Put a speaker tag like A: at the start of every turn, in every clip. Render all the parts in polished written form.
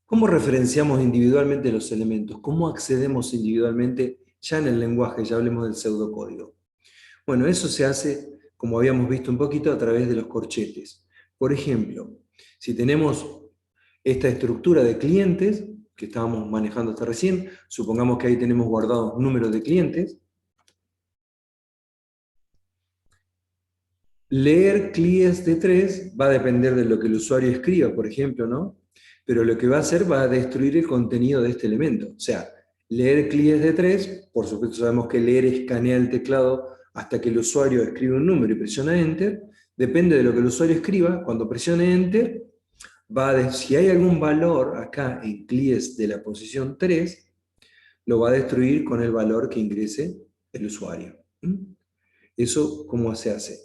A: ¿Cómo referenciamos individualmente los elementos? ¿Cómo accedemos individualmente ya en el lenguaje? Ya hablemos del pseudocódigo. Bueno, eso se hace, como habíamos visto un poquito, a través de los corchetes. Por ejemplo, si tenemos esta estructura de clientes, que estábamos manejando hasta recién, supongamos que ahí tenemos guardados números de clientes. Leer CLIES de 3 va a depender de lo que el usuario escriba, por ejemplo, ¿no? Pero lo que va a hacer va a destruir el contenido de este elemento. O sea, leer CLIES de 3, por supuesto sabemos que leer escanea el teclado hasta que el usuario escribe un número y presiona Enter. Depende de lo que el usuario escriba, cuando presione Enter, si hay algún valor acá en CLIES de la posición 3, lo va a destruir con el valor que ingrese el usuario. ¿Eso cómo se hace?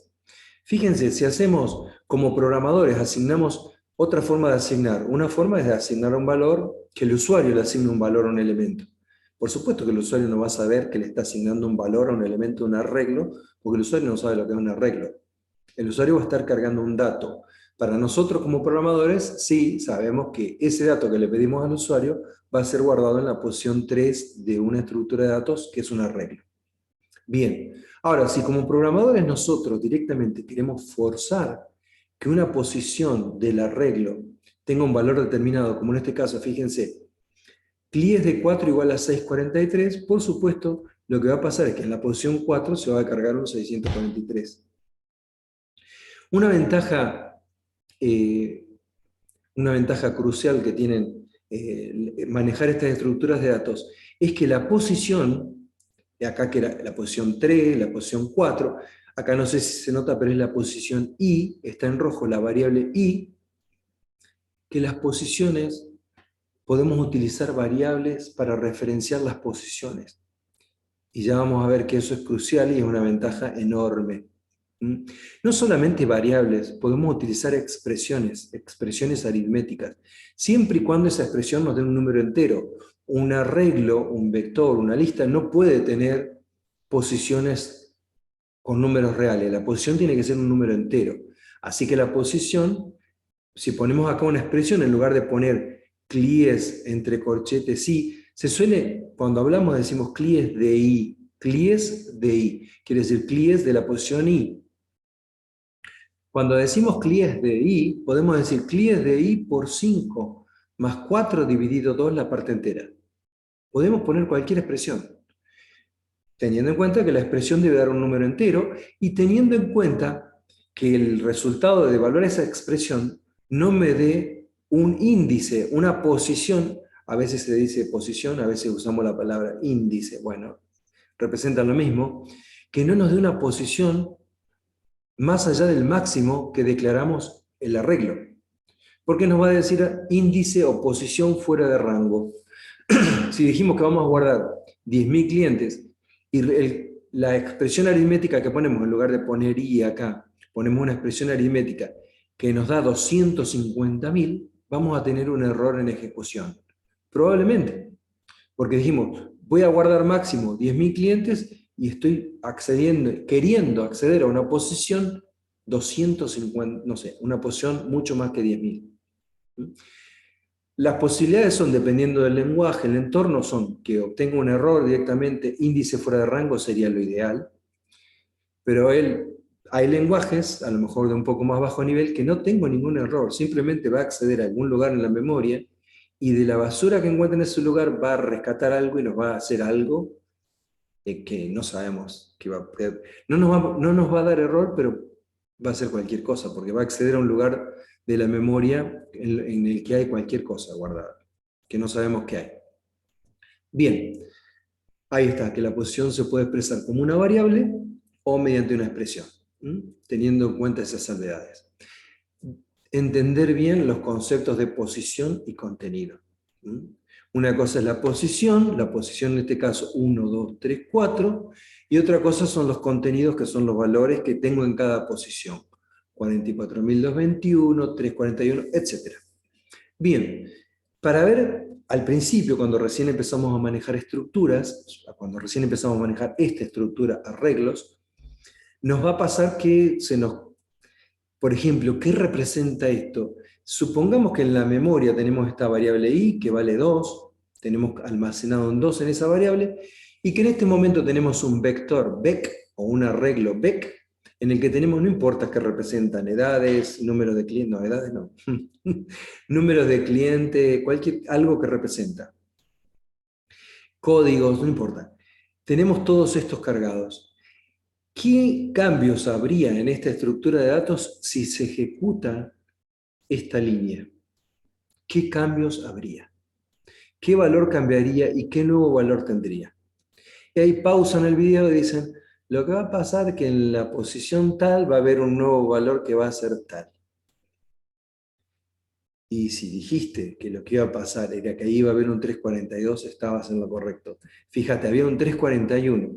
A: Fíjense, si hacemos como programadores, asignamos otra forma de asignar. Una forma es de asignar un valor, que el usuario le asigne un valor a un elemento. Por supuesto que el usuario no va a saber que le está asignando un valor a un elemento, un arreglo, porque el usuario no sabe lo que es un arreglo. El usuario va a estar cargando un dato. Para nosotros como programadores, sí sabemos que ese dato que le pedimos al usuario va a ser guardado en la posición 3 de una estructura de datos, que es un arreglo. Bien, ahora, si como programadores nosotros directamente queremos forzar que una posición del arreglo tenga un valor determinado, como en este caso, fíjense, CLIES de 4 igual a 643, por supuesto, lo que va a pasar es que en la posición 4 se va a cargar un 643. Una ventaja, eh, una ventaja crucial que tienen manejar estas estructuras de datos es que la posición, acá que era la posición 3, la posición 4, acá no sé si se nota, pero es la posición I, está en rojo la variable I, que las posiciones podemos utilizar variables para referenciar las posiciones. Y ya vamos a ver que eso es crucial y es una ventaja enorme. No solamente variables, podemos utilizar expresiones aritméticas, siempre y cuando esa expresión nos dé un número entero. Un arreglo, un vector, una lista no puede tener posiciones con números reales. La posición tiene que ser un número entero. Así que la posición, si ponemos acá una expresión, en lugar de poner CLIES entre corchetes I, se suele, cuando hablamos decimos CLIES de I, CLIES de I, quiere decir CLIES de la posición I. Cuando decimos CLIES de I, podemos decir CLIES de I por 5 más 4 dividido 2 la parte entera. Podemos poner cualquier expresión, teniendo en cuenta que la expresión debe dar un número entero y teniendo en cuenta que el resultado de evaluar esa expresión no me dé un índice, una posición. A veces se dice posición, a veces usamos la palabra índice. Bueno, representan lo mismo, que no nos dé una posición más allá del máximo que declaramos el arreglo. Porque nos va a decir índice o posición fuera de rango. Si dijimos que vamos a guardar 10.000 clientes y la expresión aritmética que ponemos, en lugar de poner i acá, ponemos una expresión aritmética que nos da 250.000, vamos a tener un error en ejecución. Probablemente, porque dijimos, voy a guardar máximo 10.000 clientes y estoy queriendo acceder a una posición 250, no sé, una posición mucho más que 10.000. Las posibilidades son, dependiendo del lenguaje, el entorno, son que obtenga un error directamente, índice fuera de rango sería lo ideal, pero hay lenguajes, a lo mejor de un poco más bajo nivel, que no tengo ningún error, simplemente va a acceder a algún lugar en la memoria y de la basura que encuentre en ese lugar va a rescatar algo y nos va a hacer algo que no sabemos que va a poder. No nos va a dar error, pero va a ser cualquier cosa, porque va a acceder a un lugar de la memoria en el que hay cualquier cosa guardada, que no sabemos qué hay. Bien, ahí está, que la posición se puede expresar como una variable o mediante una expresión, teniendo en cuenta esas salvedades. Entender bien los conceptos de posición y contenido. Una cosa es la posición en este caso 1, 2, 3, 4, y otra cosa son los contenidos, que son los valores que tengo en cada posición. 44.221, 341, etc. Bien, para ver al principio, cuando recién empezamos a manejar estructuras, cuando recién empezamos a manejar esta estructura, arreglos, nos va a pasar que por ejemplo, ¿qué representa esto? Supongamos que en la memoria tenemos esta variable i que vale 2, tenemos almacenado un 2 en esa variable, y que en este momento tenemos un vector vec o un arreglo vec en el que tenemos, no importa qué representan, edades, números de clientes, no, edades no, números de cliente, algo que representa, códigos, no importa. Tenemos todos estos cargados. ¿Qué cambios habría en esta estructura de datos si se ejecuta esta línea? ¿Qué cambios habría? ¿Qué valor cambiaría y qué nuevo valor tendría? Y ahí pausan el video y dicen, lo que va a pasar es que en la posición tal va a haber un nuevo valor que va a ser tal. Y si dijiste que lo que iba a pasar era que ahí iba a haber un 342, estabas en lo correcto. Fíjate, había un 341.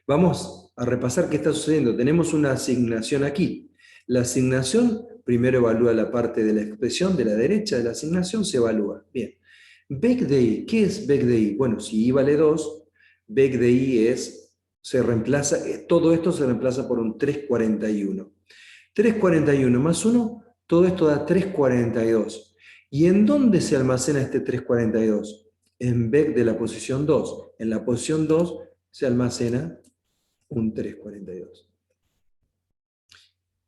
A: Vamos a repasar qué está sucediendo. Tenemos una asignación aquí. La asignación primero evalúa la parte de la expresión de la derecha de la asignación, se evalúa. Bien. Vec de i, ¿qué es vec de i? Bueno, si i vale 2, vec de i se reemplaza, todo esto se reemplaza por un 341. 341 más 1, todo esto da 342. ¿Y en dónde se almacena este 342? En vec de la posición 2. En la posición 2 se almacena un 342.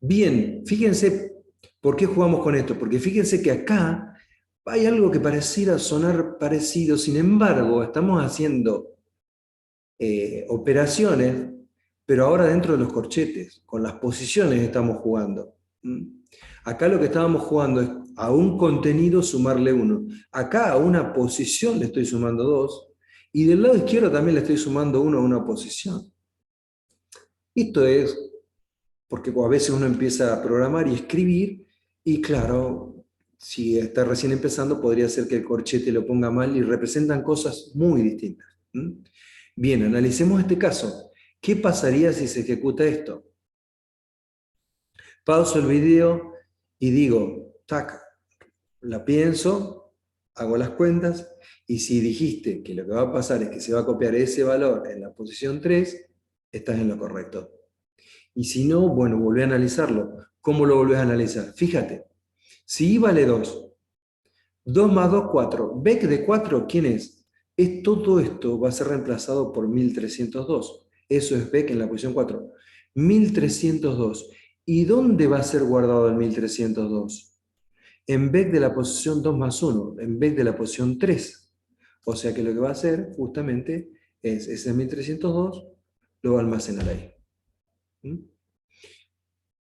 A: Bien, fíjense por qué jugamos con esto. Porque fíjense que acá hay algo que pareciera sonar parecido, sin embargo, estamos haciendo operaciones, pero ahora dentro de los corchetes, con las posiciones estamos jugando. ¿Mm? Acá lo que estábamos jugando es a un contenido sumarle 1. Acá a una posición le estoy sumando 2, y del lado izquierdo también le estoy sumando 1 a una posición. Esto es porque a veces uno empieza a programar y escribir, y claro, si está recién empezando, podría ser que el corchete lo ponga mal y representan cosas muy distintas. ¿Mm? Bien, analicemos este caso. ¿Qué pasaría si se ejecuta esto? Pauso el video y digo, tac, la pienso, hago las cuentas, y si dijiste que lo que va a pasar es que se va a copiar ese valor en la posición 3, estás en lo correcto. Y si no, bueno, volvé a analizarlo. ¿Cómo lo volvés a analizar? Fíjate, si i vale 2, 2 más 2, 4. Vec de 4, ¿quién es? Todo esto va a ser reemplazado por 1302. Eso es vec en la posición 4. 1302. ¿Y dónde va a ser guardado el 1302? En vec de la posición 2 más 1, en vec de la posición 3. O sea que lo que va a hacer justamente es ese 1302, lo va a almacenar ahí. ¿Mm?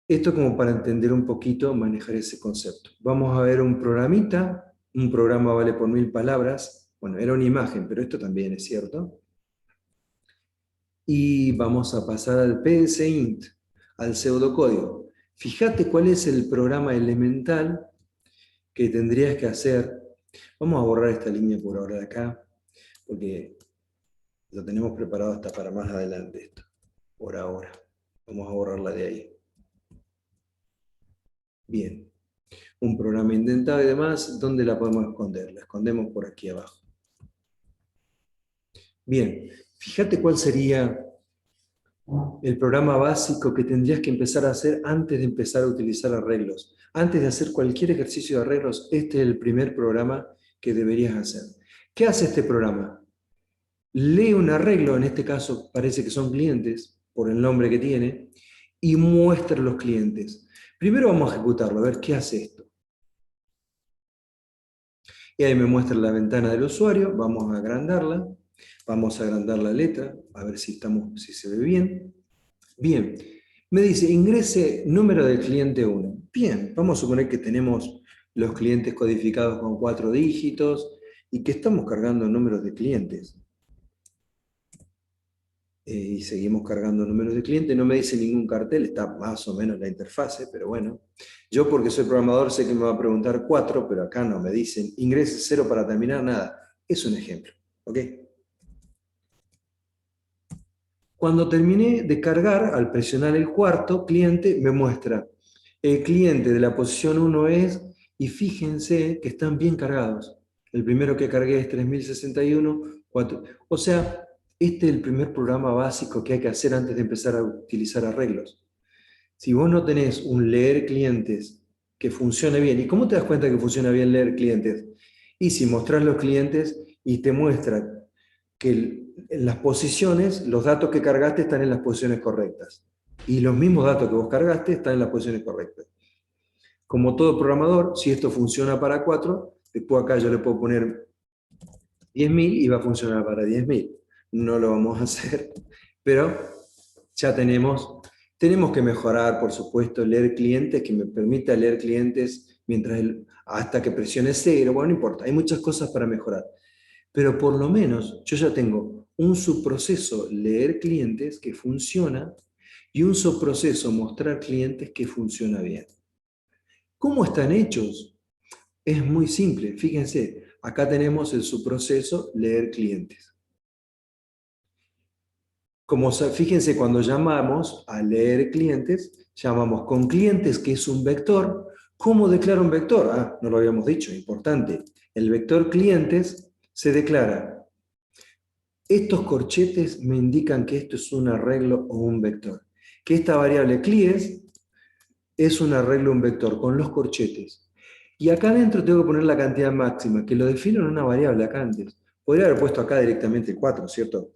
A: Esto como para entender un poquito, manejar ese concepto. Vamos a ver un programita, un programa vale por 1000 palabras, bueno, era una imagen, pero esto también es cierto. Y vamos a pasar al PSINT, al pseudocódigo. Fíjate cuál es el programa elemental que tendrías que hacer. Vamos a borrar esta línea por ahora de acá, porque lo tenemos preparado hasta para más adelante esto, por ahora. Vamos a borrarla de ahí. Bien. Un programa indentado y demás, ¿dónde la podemos esconder? La escondemos por aquí abajo. Bien, fíjate cuál sería el programa básico que tendrías que empezar a hacer antes de empezar a utilizar arreglos. Antes de hacer cualquier ejercicio de arreglos, este es el primer programa que deberías hacer. ¿Qué hace este programa? Lee un arreglo, en este caso parece que son clientes, por el nombre que tiene, y muestra los clientes. Primero vamos a ejecutarlo, a ver qué hace esto. Y ahí me muestra la ventana del usuario, vamos a agrandarla, vamos a agrandar la letra, a ver si se ve bien. Bien, me dice, ingrese número del cliente 1. Bien, vamos a suponer que tenemos los clientes codificados con 4 dígitos y que estamos cargando números de clientes. Y seguimos cargando números de clientes, no me dice ningún cartel, está más o menos la interfase, pero bueno. Yo porque soy programador sé que me va a preguntar 4, pero acá no me dicen ingrese 0 para terminar, nada. Es un ejemplo, ¿ok? Cuando terminé de cargar, al presionar el cuarto, cliente me muestra el cliente de la posición 1 es, y fíjense que están bien cargados. El primero que cargué es 3061, 4. O sea, este es el primer programa básico que hay que hacer antes de empezar a utilizar arreglos. Si vos no tenés un leer clientes que funcione bien. ¿Y cómo te das cuenta que funciona bien leer clientes? Y si mostrás los clientes y te muestra que en las posiciones, los datos que cargaste están en las posiciones correctas. Y los mismos datos que vos cargaste están en las posiciones correctas. Como todo programador, si esto funciona para 4, después acá yo le puedo poner 10.000 y va a funcionar para 10.000. No lo vamos a hacer, pero ya tenemos que mejorar, por supuesto, leer clientes, que me permita leer clientes hasta que presione 0. Bueno, no importa, hay muchas cosas para mejorar. Pero por lo menos yo ya tengo un subproceso leer clientes que funciona y un subproceso mostrar clientes que funciona bien. ¿Cómo están hechos? Es muy simple, fíjense, acá tenemos el subproceso leer clientes. Fíjense, cuando llamamos a leer clientes, llamamos con clientes, que es un vector. ¿Cómo declaro un vector? Ah, no lo habíamos dicho, importante. El vector clientes se declara. Estos corchetes me indican que esto es un arreglo o un vector. Que esta variable clies es un arreglo o un vector con los corchetes. Y acá adentro tengo que poner la cantidad máxima, que lo defino en una variable acá antes. Podría haber puesto acá directamente 4, ¿cierto?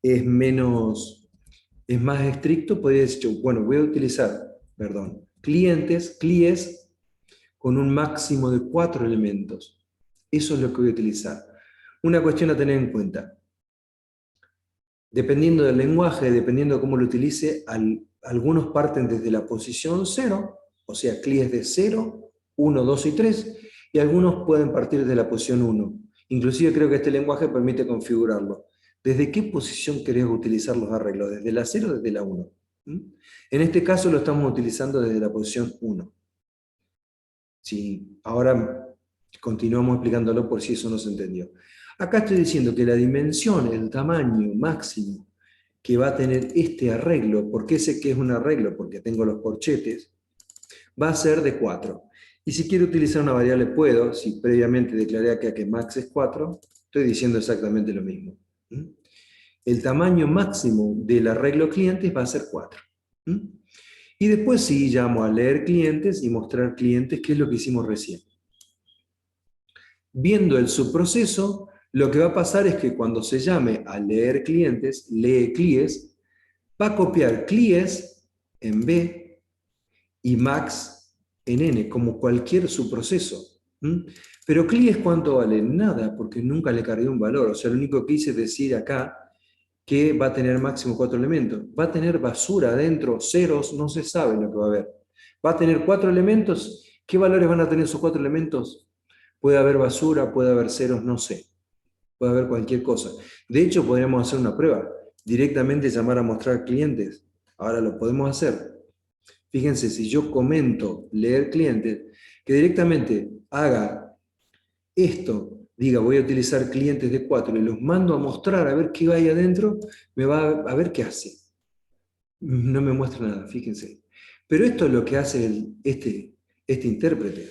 A: Es más estricto, podría decir, bueno, voy a utilizar, clies, con un máximo de 4 elementos. Eso es lo que voy a utilizar. Una cuestión a tener en cuenta. Dependiendo del lenguaje, dependiendo de cómo lo utilice, algunos parten desde la posición 0, o sea, clies de 0, 1, 2 y 3, y algunos pueden partir desde la posición 1. Inclusive creo que este lenguaje permite configurarlo. ¿Desde qué posición querés utilizar los arreglos? ¿Desde la 0 o desde la 1? En este caso lo estamos utilizando desde la posición 1. Sí, ahora continuamos explicándolo por si eso no se entendió. Acá estoy diciendo que la dimensión, el tamaño máximo que va a tener este arreglo, ¿por qué sé que es un arreglo? Porque tengo los corchetes, va a ser de 4. Y si quiero utilizar una variable puedo, si previamente declaré acá que max es 4, estoy diciendo exactamente lo mismo. El tamaño máximo del arreglo clientes va a ser 4. Y después sí llamo a leer clientes y mostrar clientes, que es lo que hicimos recién. Viendo el subproceso, lo que va a pasar es que cuando se llame a leer clientes, lee clies, va a copiar clies en B y max en N, como cualquier subproceso. Pero clies, ¿cuánto vale? Nada, porque nunca le cargué un valor. O sea, lo único que hice es decir acá que va a tener máximo 4 elementos. Va a tener basura adentro, ceros, no se sabe lo que va a haber. Va a tener 4 elementos. ¿Qué valores van a tener esos 4 elementos? Puede haber basura, puede haber ceros, no sé. Puede haber cualquier cosa. De hecho, podríamos hacer una prueba. Directamente llamar a mostrar clientes. Ahora lo podemos hacer. Fíjense, si yo comento leer clientes, que directamente haga esto, diga voy a utilizar clientes de 4 y los mando a mostrar a ver qué hay adentro, me va a ver qué hace. No me muestra nada, fíjense. Pero esto es lo que hace este intérprete.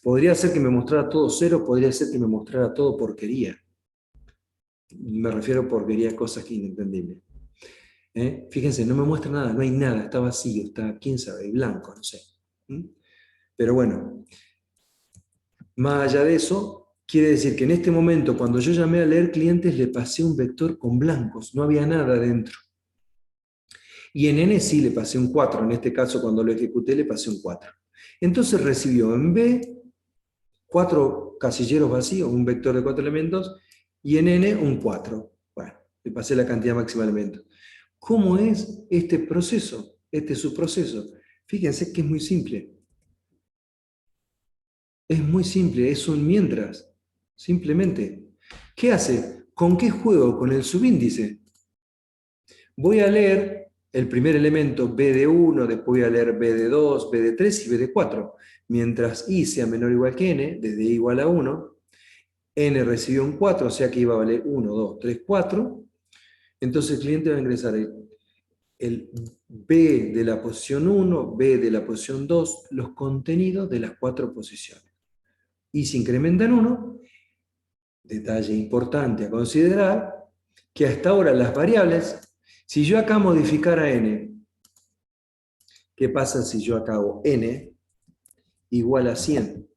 A: Podría ser que me mostrara todo 0, podría ser que me mostrara todo porquería. Me refiero a porquería, cosas que inentendibles. Fíjense, no me muestra nada, no hay nada, está vacío, está, quién sabe, blanco, no sé. Pero bueno, más allá de eso, quiere decir que en este momento, cuando yo llamé a leer clientes, le pasé un vector con blancos, no había nada dentro. Y en N sí le pasé un 4, en este caso cuando lo ejecuté le pasé un 4. Entonces recibió en B 4 casilleros vacíos, un vector de 4 elementos, y en N un 4. Bueno, le pasé la cantidad máxima de elementos. ¿Cómo es este proceso, este subproceso? Fíjense que es muy simple. Es muy simple, es un mientras. Simplemente. ¿Qué hace? ¿Con qué juego? Con el subíndice. Voy a leer el primer elemento B de 1, después voy a leer B de 2, B de 3 y B de 4. Mientras I sea menor o igual que N, desde I igual a 1, N recibió un 4, o sea que iba a valer 1, 2, 3, 4. Entonces el cliente va a ingresar el B de la posición 1, B de la posición 2, los contenidos de las 4 posiciones. Y se incrementan 1, detalle importante a considerar, que hasta ahora las variables, si yo acá modificara n, ¿qué pasa si yo acá hago n? igual a 100,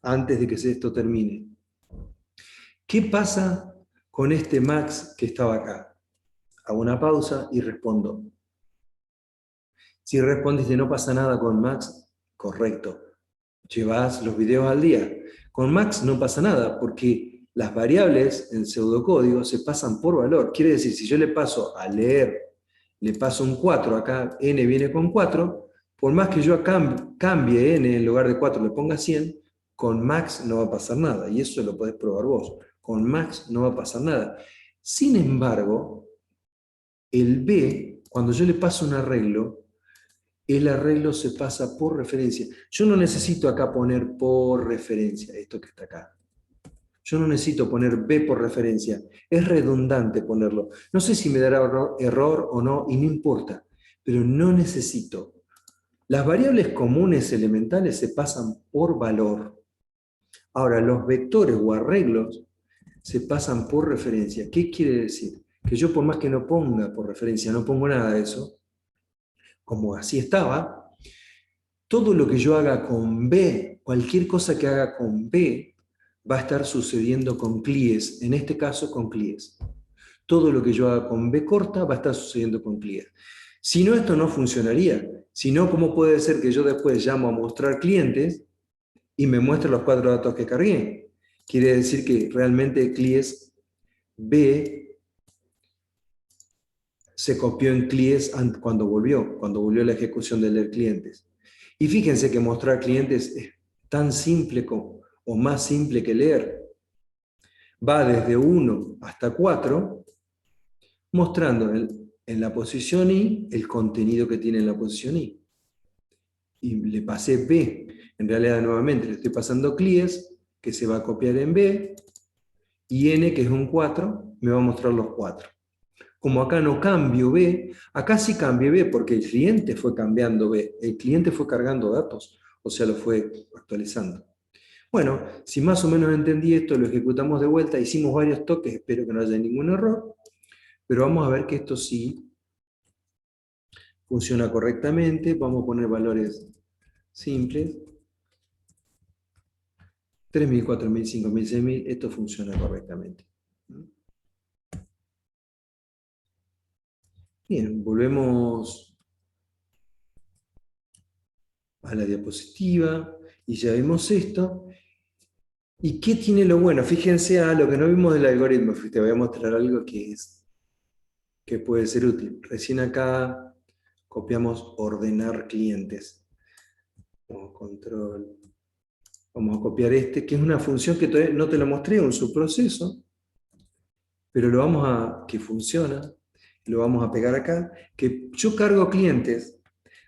A: antes de que esto termine. ¿Qué pasa con este max que estaba acá? Hago una pausa y respondo. Si respondiste no pasa nada con max, correcto. Llevas los videos al día. Con max no pasa nada, porque las variables en pseudocódigo se pasan por valor. Quiere decir, si yo le paso a leer, le paso un 4, acá n viene con 4, por más que yo cambie n en lugar de 4, le ponga 100, con max no va a pasar nada. Y eso lo podés probar vos. Con max no va a pasar nada. Sin embargo, el b, cuando yo le paso un arreglo, el arreglo se pasa por referencia. Yo no necesito acá poner por referencia, esto que está acá. Yo no necesito poner B por referencia. Es redundante ponerlo. No sé si me dará error o no, y no importa, pero no necesito. Las variables comunes elementales se pasan por valor. Ahora, los vectores o arreglos se pasan por referencia. ¿Qué quiere decir? Que yo por más que no ponga por referencia, no pongo nada de eso, como así estaba, todo lo que yo haga con B, cualquier cosa que haga con B, va a estar sucediendo con CLIES, en este caso con CLIES. Todo lo que yo haga con B corta va a estar sucediendo con CLIES. Si no, esto no funcionaría. Si no, ¿cómo puede ser que yo después llamo a mostrar clientes y me muestre los 4 datos que cargué? Quiere decir que realmente CLIES B se copió en CLIES cuando volvió la ejecución de leer clientes. Y fíjense que mostrar clientes es tan simple o más simple que leer. Va desde 1 hasta 4, mostrando en la posición I el contenido que tiene en la posición I. Y le pasé B. En realidad, nuevamente, le estoy pasando CLIES, que se va a copiar en B, y N, que es un 4, me va a mostrar los 4. Como acá no cambio B, acá sí cambio B porque el cliente fue cambiando B, el cliente fue cargando datos, o sea, lo fue actualizando. Bueno, si más o menos entendí esto, lo ejecutamos de vuelta, hicimos varios toques, espero que no haya ningún error, pero vamos a ver que esto sí funciona correctamente. Vamos a poner valores simples. 3.000, 4.000, 5.000, 6.000, esto funciona correctamente. Bien, volvemos a la diapositiva y ya vimos esto. ¿Y qué tiene lo bueno? Fíjense a lo que no vimos del algoritmo. Te voy a mostrar algo que puede ser útil. Recién acá copiamos ordenar clientes. Control. Vamos a copiar este, que es una función que todavía no te lo mostré en su proceso, pero que funciona. Lo vamos a pegar acá. Que yo cargo clientes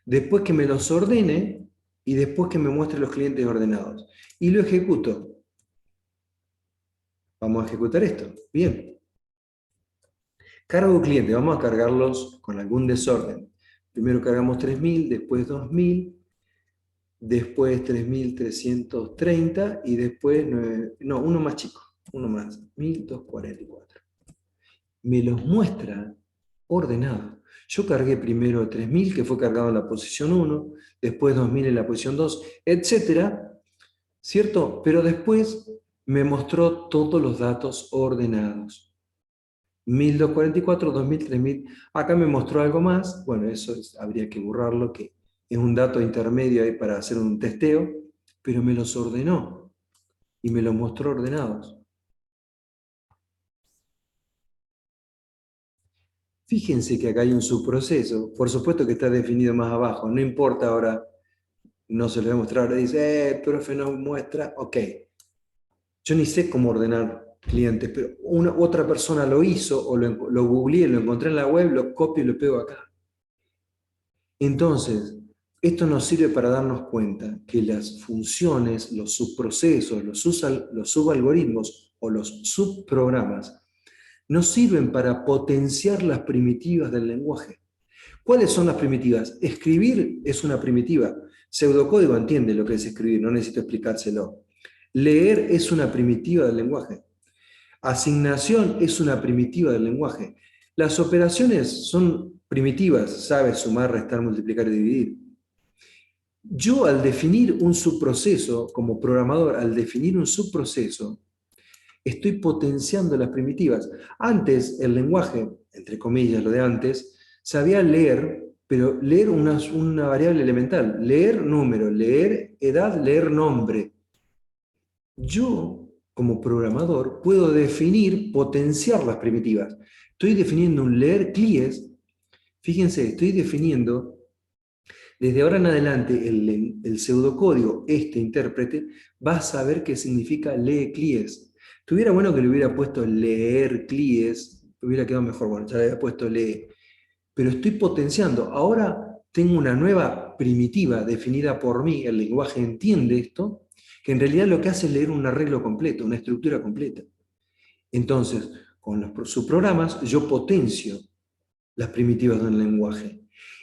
A: después que me los ordene y después que me muestre los clientes ordenados. Y lo ejecuto. Vamos a ejecutar esto. Bien. Cargo cliente. Vamos a cargarlos con algún desorden. Primero cargamos 3.000, después 2.000, después 3.330 y después, uno más chico, uno más, 1.244. Me los muestra ordenados. Yo cargué primero 3.000, que fue cargado en la posición 1, después 2.000 en la posición 2, etcétera, ¿cierto? Pero después me mostró todos los datos ordenados. 1.244, 2.000, 3.000. Acá me mostró algo más. Bueno, eso habría que borrarlo, que es un dato intermedio ahí para hacer un testeo, pero me los ordenó y me los mostró ordenados. Fíjense que acá hay un subproceso, por supuesto que está definido más abajo, no importa ahora, no se lo voy a mostrar, ahora dice, profe no muestra, ok. Yo ni sé cómo ordenar clientes, pero otra persona lo hizo, o lo googleé, lo encontré en la web, lo copio y lo pego acá. Entonces, esto nos sirve para darnos cuenta que las funciones, los subprocesos, los subalgoritmos o los subprogramas nos sirven para potenciar las primitivas del lenguaje. ¿Cuáles son las primitivas? Escribir es una primitiva. Pseudocódigo entiende lo que es escribir, no necesito explicárselo. Leer es una primitiva del lenguaje. Asignación es una primitiva del lenguaje. Las operaciones son primitivas, sabes sumar, restar, multiplicar y dividir. Yo al definir un subproceso, como programador, al definir un subproceso, estoy potenciando las primitivas. Antes, el lenguaje, entre comillas, lo de antes, sabía leer, pero leer una variable elemental. Leer número, leer edad, leer nombre. Yo, como programador, puedo definir, potenciar las primitivas. Estoy definiendo un leer CLIES. Fíjense, estoy definiendo, desde ahora en adelante, el pseudocódigo, este intérprete, va a saber qué significa lee CLIES. Estuviera bueno que le hubiera puesto leer CLIES, hubiera quedado mejor, bueno, ya le había puesto lee. Pero estoy potenciando. Ahora tengo una nueva primitiva definida por mí, el lenguaje entiende esto, que en realidad lo que hace es leer un arreglo completo, una estructura completa. Entonces, con los subprogramas, yo potencio las primitivas del lenguaje.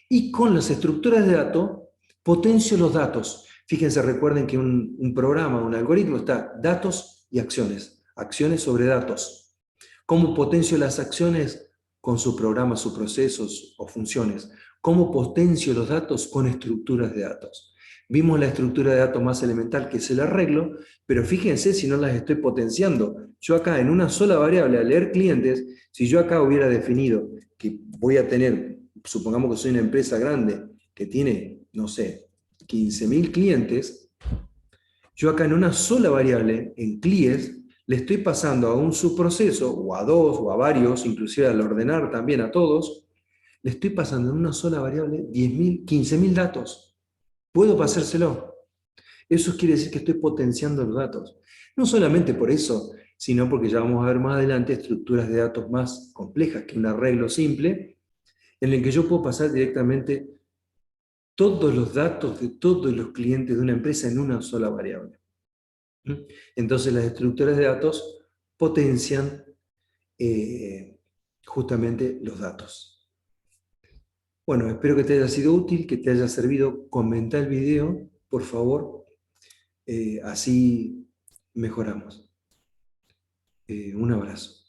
A: Y con las estructuras de datos, potencio los datos. Fíjense, recuerden que un programa, un algoritmo está datos y acciones. Acciones sobre datos. ¿Cómo potencio las acciones? Con subprogramas, subprocesos o funciones. ¿Cómo potencio los datos? Con estructuras de datos. Vimos la estructura de datos más elemental, que es el arreglo, pero fíjense si no las estoy potenciando. Yo acá en una sola variable, al leer clientes, si yo acá hubiera definido que voy a tener, supongamos que soy una empresa grande que tiene, no sé, 15.000 clientes, yo acá en una sola variable, en CLIES, le estoy pasando a un subproceso, o a dos, o a varios, inclusive al ordenar también a todos, le estoy pasando en una sola variable 10.000, 15.000 datos. Puedo pasárselo. Eso quiere decir que estoy potenciando los datos. No solamente por eso, sino porque ya vamos a ver más adelante estructuras de datos más complejas que un arreglo simple, en el que yo puedo pasar directamente todos los datos de todos los clientes de una empresa en una sola variable. Entonces las estructuras de datos potencian justamente los datos. Bueno, espero que te haya sido útil, que te haya servido. Comenta el video, por favor, así mejoramos. Un abrazo.